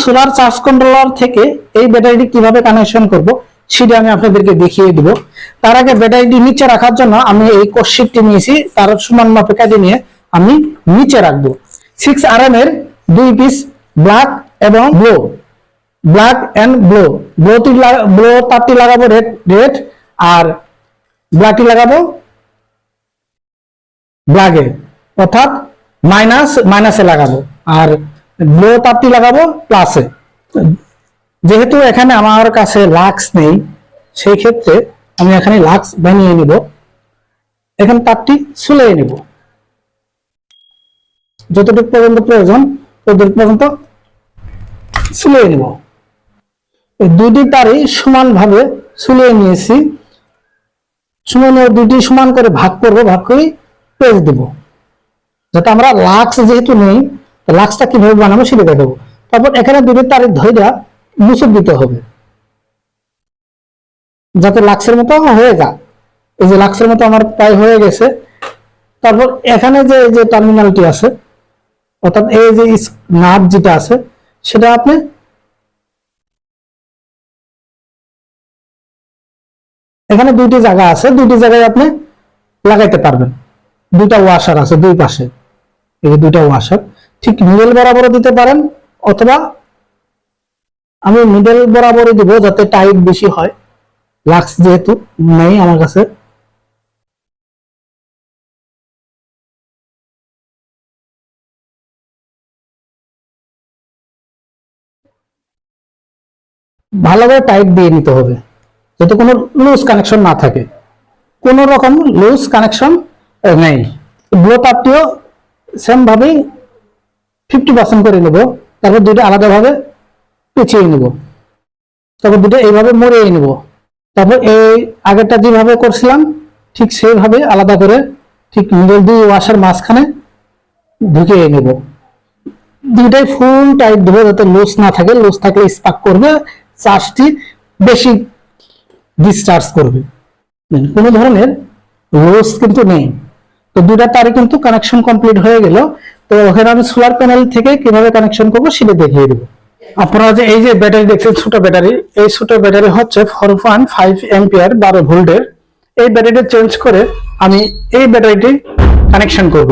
Solar charge controller থেকে এই ব্যাটারিটি কিভাবে কানেকশন করব সেটা আমি আপনাদেরকে দেখিয়ে দিব। তার আগে ব্যাটারিটি নিচে রাখার জন্য আমি এই কোর্সশিটটি নিয়েছি, তার সমান মাপে কেটে নিয়ে আমি নিচে রাখবো। 6Rn এর 2 পিস ব্ল্যাক এবং blue, black and blue, blue তারটি লাগাবো রেড আর ব্ল্যাকটি লাগাবো ব্ল্যাকে, অর্থাৎ মাইনাসে লাগাবো, আর ব্লু তারটি লাগাবো প্লাসে। যেহেতু এখানে আমার কাছে লাক্স নেই, সেই ক্ষেত্রে আমি এখানে লাক্স বানিয়ে নিব। এখানে তারটি ঝুলিয়ে নিব, যতটুকু পর্যন্ত প্রয়োজন ততটুকু পর্যন্ত ঝুলিয়ে নিব। এই দুটি তারই সমানভাবে ঝুলিয়ে নিয়েছি। দুটি সমান করে ভাগ করব, ভাগ করে পেজ দেব, যাতে আমরা লাক্স যেহেতু নেই, লাক্সটা কিভাবে বানাবো সেটা দেখাবো। তারপর এখানে দুটি তারের ধৈর্য মুছে দিতে হবে, যাতে লাক্সের মতো হয়ে যায়। এই যে লাক্সের মতো আমার প্রায় হয়ে গেছে। তারপর এখানে যে টার্মিনালটি আছে, অর্থাৎ এই যে নাট যেটা আছে, সেটা আপনি এখানে দুইটি জায়গা আছে, দুইটি জায়গায় আপনি লাগাইতে পারবেন। দুইটা ওয়াশার আছে দুই পাশে, এই যে দুইটা ওয়াশার ঠিক মিডল বরাবর দিতে পারেন, অথবা আমি মিডল বরাবরই দিব যাতে টাইট বেশি হয়। লাক্স যেহেতু নেই আমার কাছে, ভালোভাবে টাইট দিয়ে নিতে হবে, যাতে কোনো লুজ কানেকশন না থাকে। কোনো রকম লুজ কানেকশন নেই। ব্লো তারটিও সেম ভাবেই 50% করে নেব। তারপর দুটো আলাদাভাবে পেঁচিয়ে নেব, তারপর দুটো এইভাবে মরিয়ে নেব। তারপর এই আগেরটা যেভাবে করছিলাম ঠিক সেইভাবে আলাদা করে ঠিক মিডল দুই ওয়াশার মাঝখানে ঢুকিয়ে নেব। দুইটাই ফুল টাইট দেবো, যাতে লুজ না থাকে। লুজ থাকলে স্পার্ক করবে, চার্জটি বেশি ডিসচার্জ করবে। কোনো ধরনের লুজ কিন্তু নেই। তো দুটা তারে কিন্তু কানেকশন কমপ্লিট হয়ে গেল। তো ওখানে আমি সোলার প্যানেল থেকে কিভাবে কানেকশন করবো সেটা দেখিয়ে দেবো। আপনারা যে এই যে ব্যাটারি দেখছেন, ছোট ব্যাটারি, এই ছোট ব্যাটারি হচ্ছে 4.5 অ্যাম্পিয়ার 12 ভোল্টের। এই ব্যাটারিটা চেঞ্জ করে আমি এই ব্যাটারিটি কানেকশন করব।